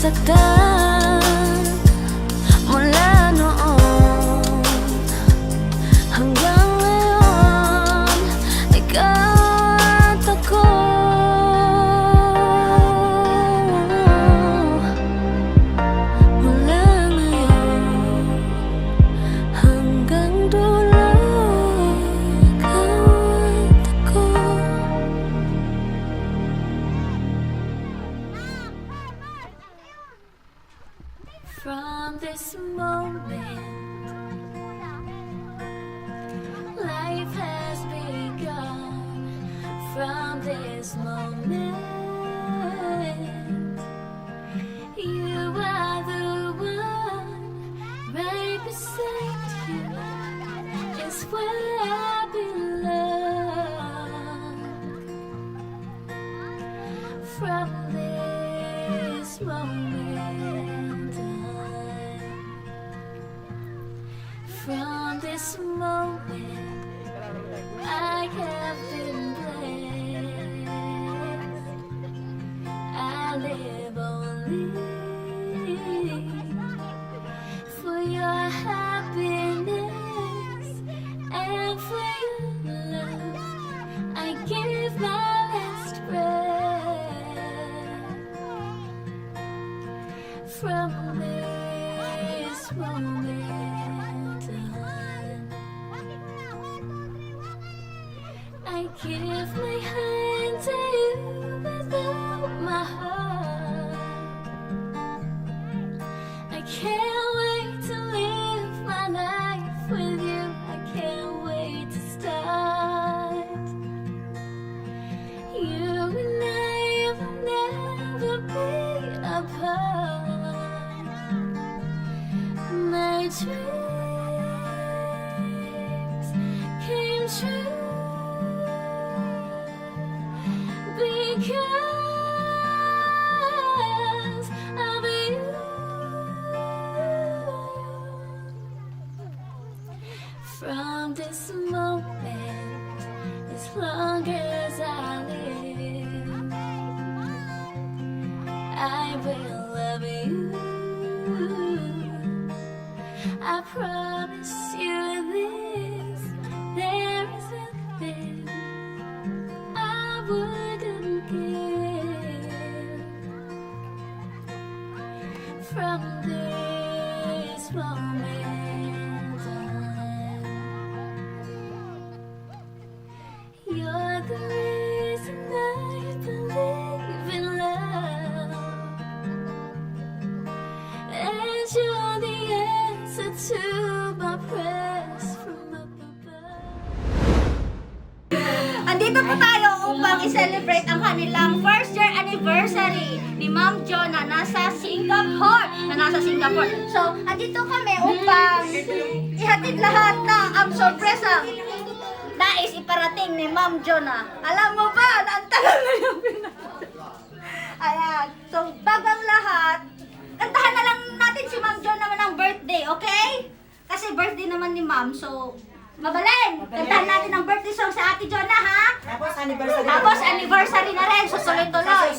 nasaktan mula noon hanggang ngayon. Ikaw at ako, mula ngayon hanggang dulo. Ikaw at ako. From this moment, life has begun. From this moment, you are the one. Right beside you is where I belong. From this moment on, from this moment, I have been blessed. I live only for your happiness and for your love. I give my last breath. From this moment on, I give my hand to you without my heart. I can't wait to live my life with you. I can't wait to start. You and I will never be apart. My dreams came true because of you. From this moment, as long as I live, I will love you. I promise you this, there isn't thing I wouldn't give. From this moment on, you're the reason I believe in love, and you're the answer to my prayers from up above. Andito po tayo upang i-celebrate ang kanilang first year anniversary ni Ma'am Jonah nasa Singapore. So, andito kami upang ihatid lahat na ang sorpresa nais iparating ni Ma'am Jonah. Alam mo ba na ang tagal na yung Ayan. So, bagang lahat, kantahan na lang natin si Ma'am Jonah ng birthday, okay? Kasi birthday naman ni Ma'am, so Mabaleng, kantahan natin ang birthday song sa Ate Jonah, ha? Tapos anniversary. Tapos anniversary na rin, susunod-tuloy.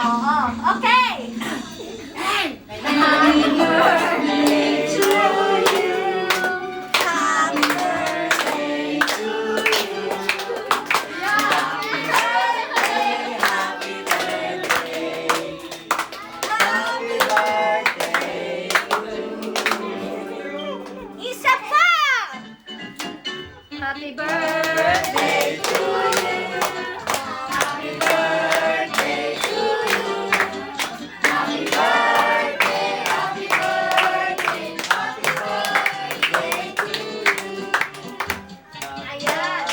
Oo, okay. Happy birthday to you. Happy birthday to you. Happy birthday, happy birthday. Happy birthday to you. Isa pa! Happy birthday to you. Happy birthday to you. Happy birthday, happy birthday, happy birthday to you. Ayan.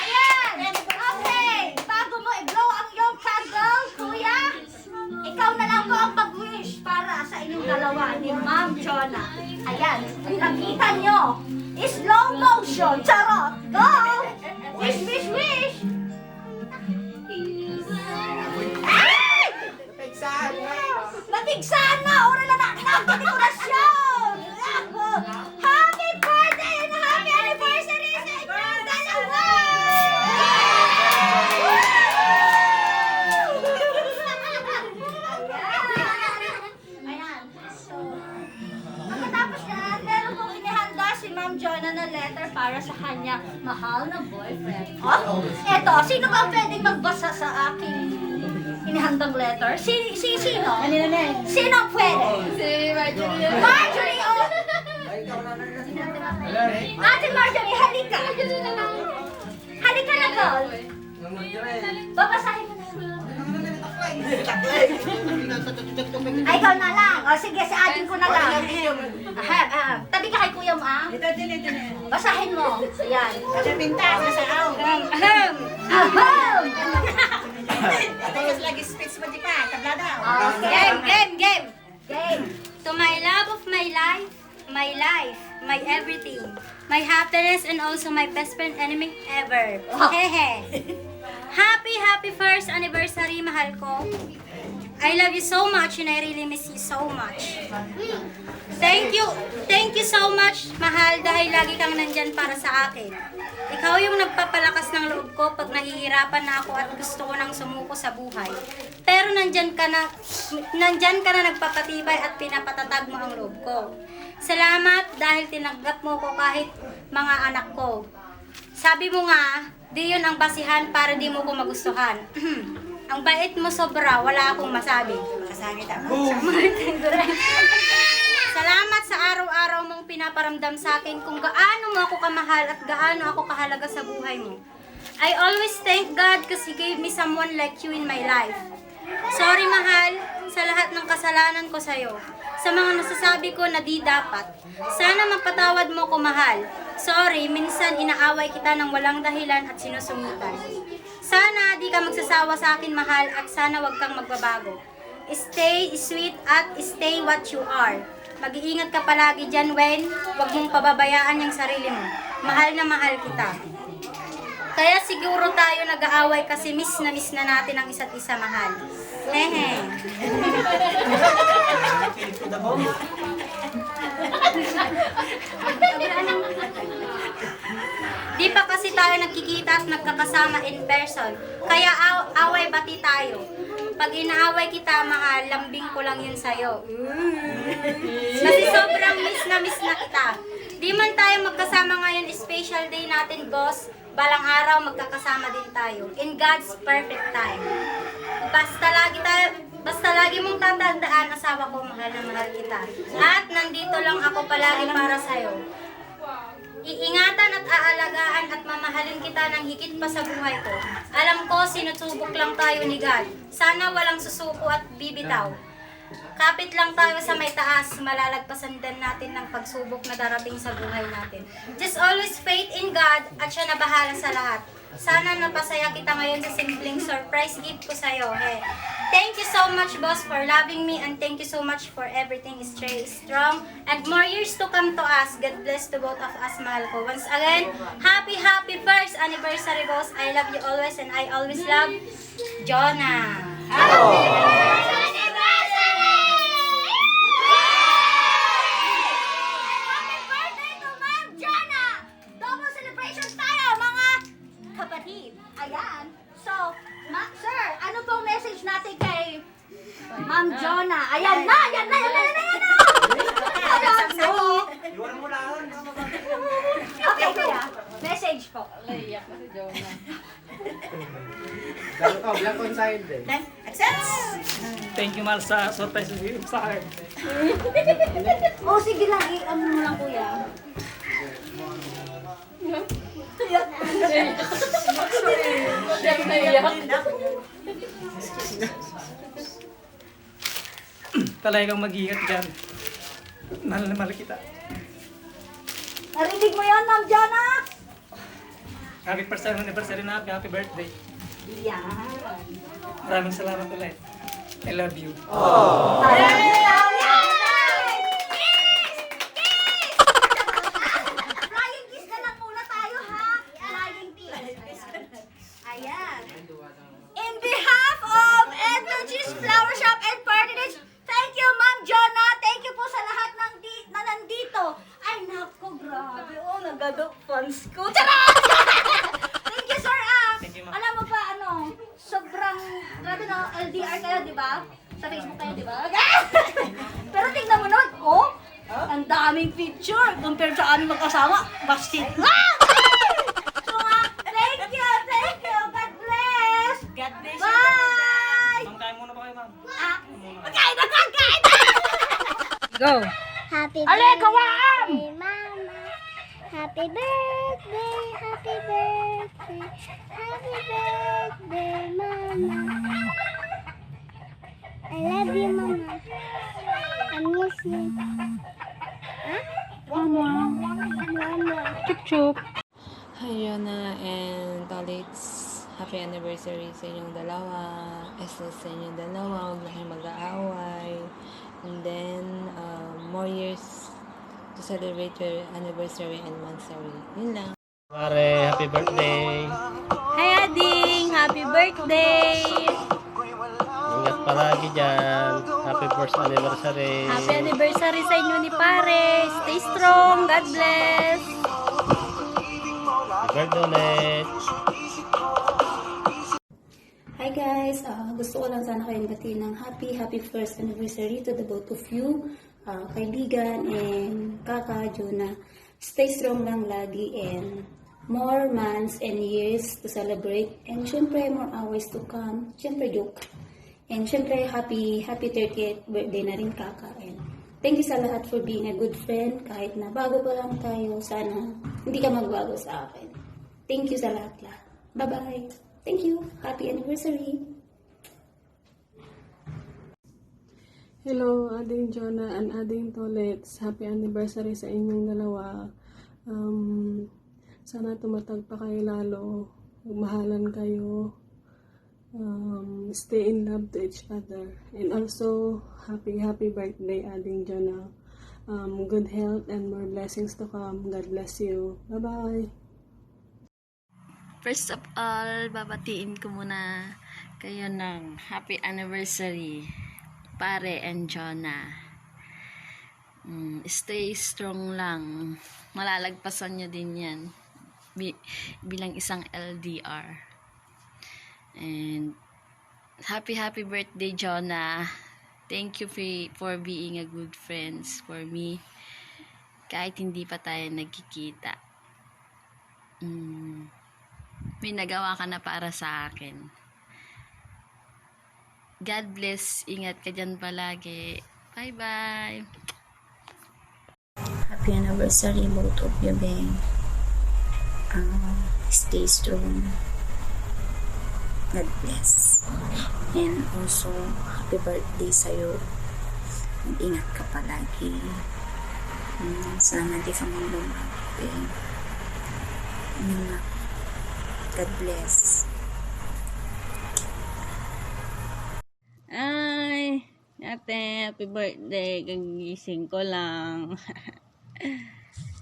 Ayan. Okay. Bago mo i-blow ang iyong candle, kuya, ikaw na lang po ang mag-wish para sa inyong dalawa ni Ma'am Jonah. Ayan. Nakita nyo. Slow motion. Charot. Go! Wish, wish, wish! Ay! Natigsan na! Oras na nagdekorasyon! Happy birthday and happy anniversary sa inyong dalawa! mahal na boyfriend. Oh, eto, sino ba ang pwedeng magbasa sa aking inihandang letter? Sino? Kanina na eh. Sino ang pwede? Si Marjorie. Marjorie, oh! Ate Marjorie, halika. Halika na, girl. Babasahin mo na yun. Ay, ikaw na lang. O sige, si atin ko na lang. Tabi ka kay kuya mo, ah. Ito, din. Basahin mo. Ayan. Sa pintas, nasa aw. Ahem! Ito yung lagi speech mo di pa. Tabla daw. Okay. Game! Game. To my love of my life, my everything, my happiness, and also my best friend enemy ever. Hehe. Happy first anniversary, mahal ko. I love you so much and I really miss you so much. Thank you so much, mahal, dahil lagi kang nandyan para sa akin. Ikaw yung nagpapalakas ng loob ko pag nahihirapan na ako at gusto ko nang sumuko sa buhay. Pero nandyan ka na nagpapatibay at pinapatatag mo ang loob ko. Salamat dahil tinanggap mo ko kahit mga anak ko. Sabi mo nga, di yun ang basihan para di mo ko magustuhan. Ang bait mo sobra, wala akong masabi. Kasangit ako. Salamat sa araw-araw mong pinaparamdam sa akin kung gaano mo ako kamahal at gaano ako kahalaga sa buhay mo. I always thank God because He gave me someone like you in my life. Sorry, mahal, sa lahat ng kasalanan ko sa'yo. Sa mga nasasabi ko na di dapat. Sana mapatawad mo ko, mahal. Sorry, minsan inaaway kita ng walang dahilan at sinusungitan. Sana di ka magsasawa sa akin, mahal, at sana wag kang magbabago. Stay sweet at stay what you are. Mag-iingat ka palagi dyan, Wen. Huwag mong pababayaan yung sarili mo. Mahal na mahal kita. Kaya siguro tayo nag-aaway kasi miss na natin ang isa't isa, mahal. Hehe. Di pa kasi tayo nagkikita at nagkakasama in person. Kaya away bati tayo. Pag inaaway kita, mahal, lambing ko lang yun sa'yo. Kasi sobrang miss na kita. Di man tayo magkasama ngayon, special day natin, boss. Balang araw, magkakasama din tayo. In God's perfect time. Basta lagi mong tatandaan, asawa ko, mahal na mahal kita. At nandito lang ako palagi para sa'yo. Iingatan at aalagaan at mamahalin kita ng higit pa sa buhay ko. Alam ko, sinusubok lang tayo ni God. Sana walang susuko at bibitaw. Kapit lang tayo sa may taas, malalagpasan din natin ng pagsubok na darating sa buhay natin. Just always faith in God at siya na bahala sa lahat. Sana napasaya kita ngayon sa simpleng surprise gift ko sa'yo. Hey. Thank you so much, boss, for loving me, and thank you so much for everything. Stay strong and more years to come to us. God bless to both of us, mahal ko. Once again, happy first anniversary, boss. I love you always and I always love Jonah. Happy birthday to Ma'am Jana! Double celebration tayo, mga kapatid. Ayan. So, sir, ano pong message natin kay Ma'am Jonah? Ayan na! Okay, kuya. Message po. Naiyak na si Jonah. Black on side eh. Accepts! Thank you, Mal, sa surprise sa akin. Oh, sige lang. Ano mo lang, kuya. Siya naiyak. Talagang mag-iingat dyan. Mahal na mahal kita. Narinig mo yan, Ma'am Jonah? Happy first anniversary na, happy birthday. Yan. Maraming salamat ulit. I love you. Flying kiss na lang muna tayo, ha? Flying kiss. Ayan. In behalf of Edward's Flower Shop and Partinage, thank you, Ma'am Jonah. Thank you po sa lahat ng na nandito. Ay, nako, grabe. Oh, nagadok fans ko. Charot! Thank you, sir. Thank you, ma'am. Alam mo ba, sobrang, grabe na, LDR kayo, di ba? Sa Facebook kayo, di ba? Pero tingnan mo nun, oh, ang daming picture compared sa aming mag-asawa. Bastit. God bless you. Bye! Ma'am, kain muna pa kayo, ma'am. Kain na! Go! Happy Ale, kawaan! birthday, Mama. Happy birthday, happy birthday, happy birthday, Mama. I love you, Mama. I miss you. Huh? Mama. Mama. Chup chup! Hi Jonah and Tolits. Happy anniversary sa inyong dalawa. Estes sa inyong dalawa. Huwag na kayong mag-aaway. And then, more years to celebrate your anniversary and monthsary. Yun lang. Mare, happy birthday. Hi Ading! Happy birthday! Ingat palagi dyan. Happy first anniversary. Happy anniversary sa inyo ni Pare! Stay strong! God bless! Happy birthday ulit. Hi guys! Gusto ko lang sana kayong batiin ng happy first anniversary to the both of you, kaibigan and Kaka, Jonah. Stay strong lang lagi and more months and years to celebrate. And syempre, more hours to come. Syempre, joke. And syempre, happy 30th birthday na rin Kaka. And thank you sa lahat for being a good friend. Kahit na bago pa lang tayo, sana hindi ka magbago sa akin. Thank you sa lahat. Bye-bye! Thank you. Happy anniversary. Hello, Ading Jonah and Ading Tolets. Happy anniversary sa inyong dalawa. Sana tumatag pa kayo lalo. Magmahalan kayo. Stay in love to each other. And also, happy birthday, Ading Jonah. Good health and more blessings to come. God bless you. Bye-bye. First of all, babatiin ko muna kayo ng happy anniversary, Pare and Jonah. Stay strong lang. Malalagpasan nyo din yan. Bilang isang LDR. And happy birthday, Jonah. Thank you for being a good friends for me. Kahit hindi pa tayo nagkikita. May nagawa ka na para sa akin. God bless. Ingat ka dyan palagi. Bye-bye. Happy anniversary both of you, Beng. Stay strong. God bless. And also, happy birthday sa'yo. Mag-ingat ka palagi. Sana di ka magbabago, Beng. Ingat. God bless. Ay, ate, happy birthday. Gagising ko lang.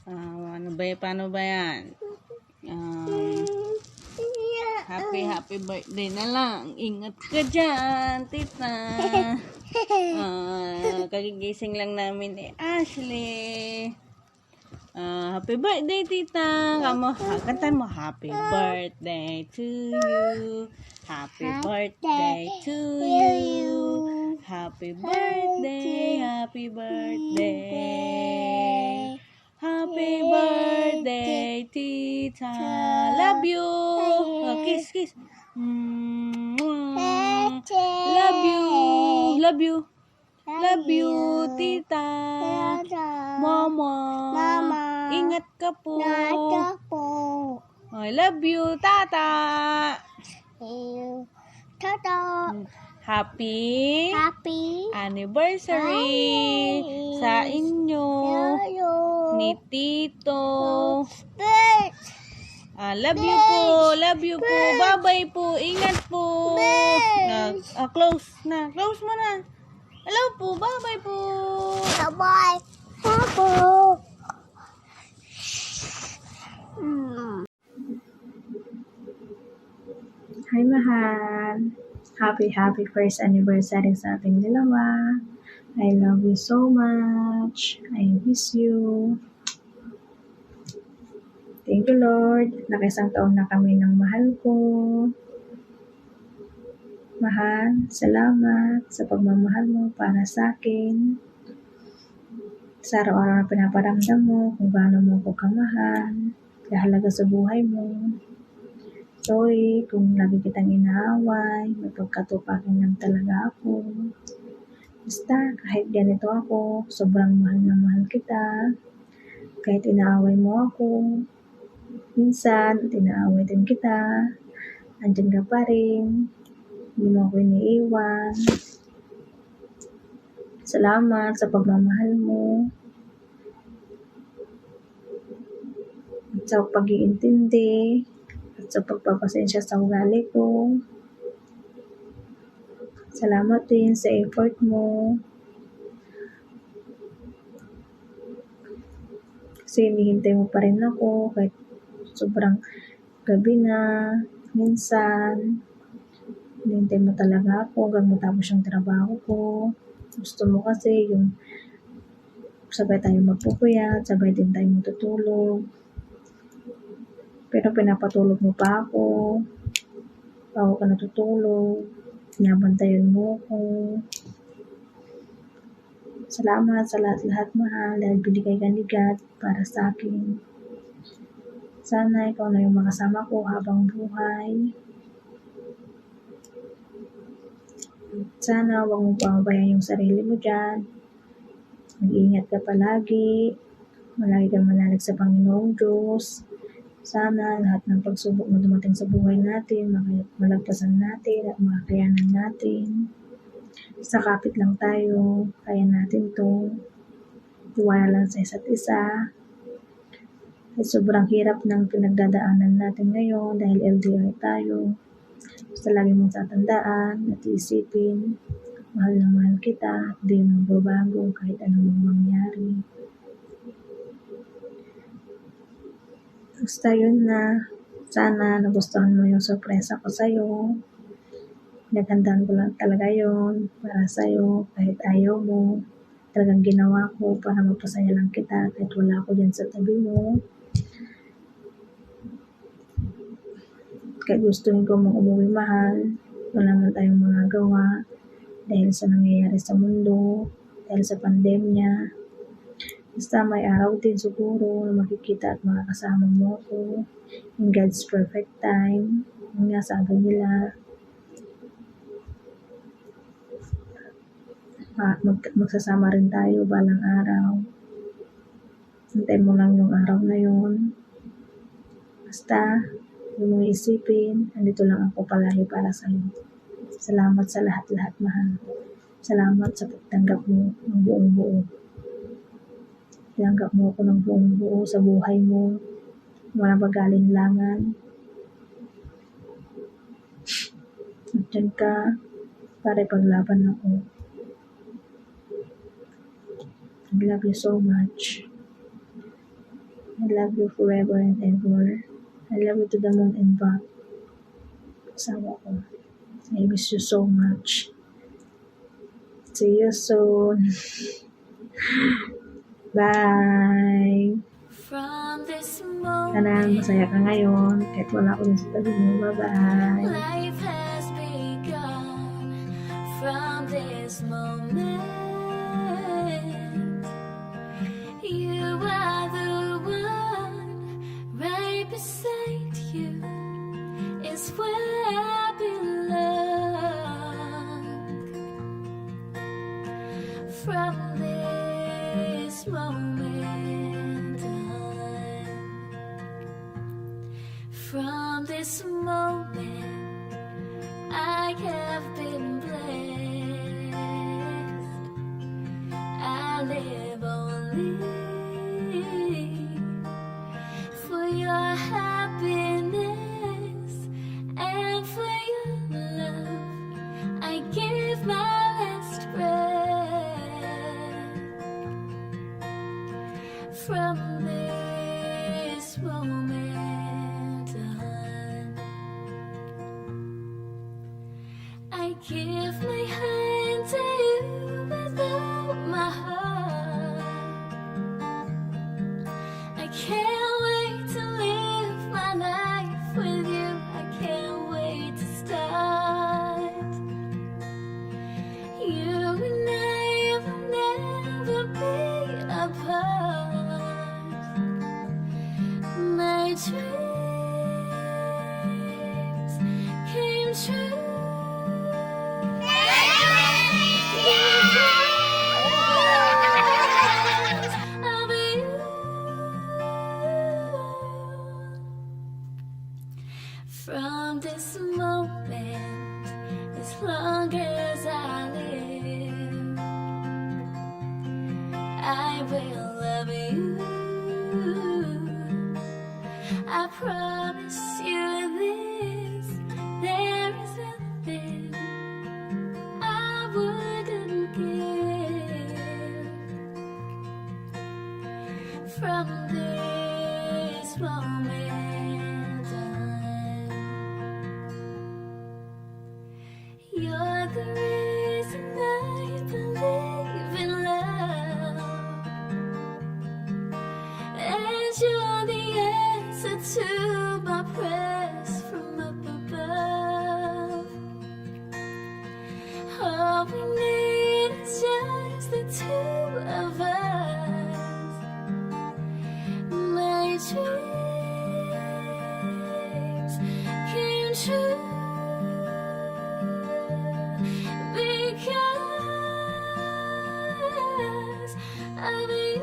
Paano ba yan? Happy birthday na lang. Ingat ka dyan, tita. Kagigising lang namin ni Ashley. Happy birthday, tita. Kantan mo, happy birthday to you. Happy birthday to you. Happy birthday, happy birthday. Happy birthday, tita. Love you. Kiss. Love you. Love you, tita. Mama. Ingat ka po. I love you, tata. Happy anniversary sa inyo ni Tito. Love you po. Bye-bye po. Ingat po. Close mo na. Hello po. Bye-bye po. Bye. Hi, mahal. Happy first anniversary sa ating dalawa. I love you so much. I miss you. Thank you, Lord. Nakisang taon na kami ng mahal ko. Mahal, salamat sa pagmamahal mo para sa akin. Sa araw-araw na pinaparamdam mo kung gaano mo ako kamahal. Kahalaga sa buhay mo. Sorry kung lagi kitang inaaway, may pagkatupakin lang talaga ako. Basta kahit ganito ako, sobrang mahal na mahal kita. Kahit inaaway mo ako, minsan at inaaway din kita, andyan ka pa rin, hindi mo ako iniiwan. Salamat sa pagmamahal mo at sa pag-iintindi at sa pagpapasensya sa ugali ko. Salamat din sa effort mo. Kasi hinihintay mo pa rin ako kahit sobrang gabi na. Minsan, hinihintay mo talaga ako hanggang matapos yung trabaho ko. Gusto mo kasi yung sabay tayo magpupuyat, sabay din tayo matutulog. Pero pinapatulog mo pa ako. Bago ka natutulog. Binabantayan mo ako. Salamat sa lahat-lahat, mahal, dahil binigay ka ni God para sa akin. Sana ikaw na yung makasama ko habang buhay. Sana huwag mo pababayaan yung sarili mo dyan. Mag-iingat ka palagi. Malagi kang manalig sa Panginoong Diyos. Sana lahat ng pagsubok na dumating sa buhay natin, malagpasan natin at makakayanan natin. Sa kapit lang tayo, kaya natin to. Tiwala lang sa isa't isa. At sobrang hirap ng pinagdadaanan natin ngayon dahil LDR tayo. Basta lagi mong tatandaan at iisipin, mahal na mahal kita, hindi mo magbabago kahit anong mangyari. Basta yun na, sana nagustuhan mo yung sorpresa ko sa'yo. Naghandaan ko lang talaga yun para sa'yo kahit ayaw mo. Talagang ginawa ko para mapasaya lang kita kahit wala ako dyan sa tabi mo. Kahit gustuhin ko mong umuwi, mahal, wala man tayong magagawa dahil sa nangyayari sa mundo, dahil sa pandemya. Basta may araw din siguro na makikita at makakasama mo ako in God's perfect time. Yung nga sabi nila, magsasama rin tayo balang araw. Hintay mo lang yung araw na yun. Basta, yung mga isipin, andito lang ako palagi para sa'yo. Salamat sa lahat-lahat, mahal. Salamat sa pagtanggap mo ng buong buo. Tinanggap mo ako ng buong buo sa buhay mo. Walang pag-alinlangan. At dyan ka, para ipaglaban ako. I love you so much. I love you forever and ever. I love you to the moon and back. Asawa ko. I miss you so much. See you soon. Bye! From this Sana moment, masaya ka ngayon kahit wala ko sa tabi mo. Bye-bye! life has begun. From this moment, you are the one. Right beside you is where I belong. From this moment on, from this moment, I have been blessed. I live only for your happiness and for your love. I give my last breath. From this moment on, I give my hand to you without my heart. I can't wait to live my life with you. I can't wait to start. You and I will never be apart. My dream You're the reason I believe in love, and you're the answer to my prayers from up above. All we need is just the two of us. My dreams came true because of you.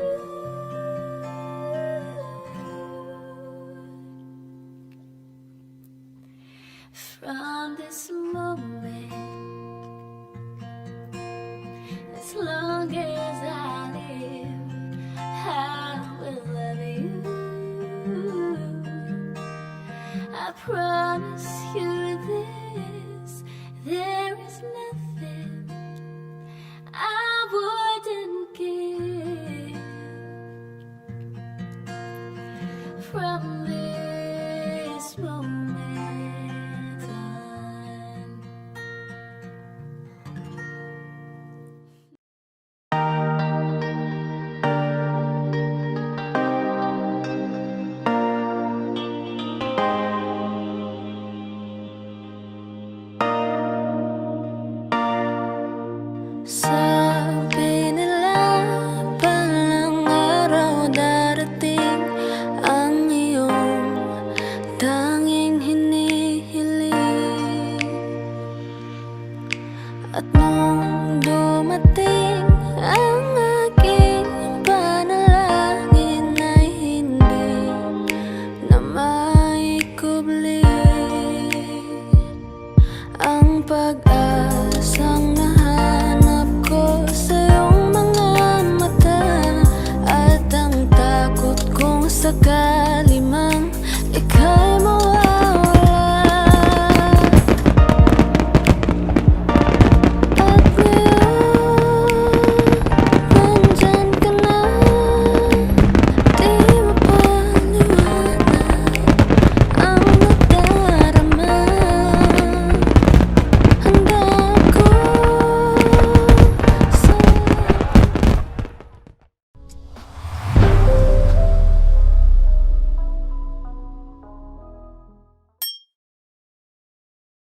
From this moment, as long as I live, I will love you. I promise you this, there is nothing I wouldn't give. From this moment on. Sabi nila palang araw darating ang iyong tanging hinihiling. At nung dumating ang aking panalangin ay hindi na maikubli ang pag-asang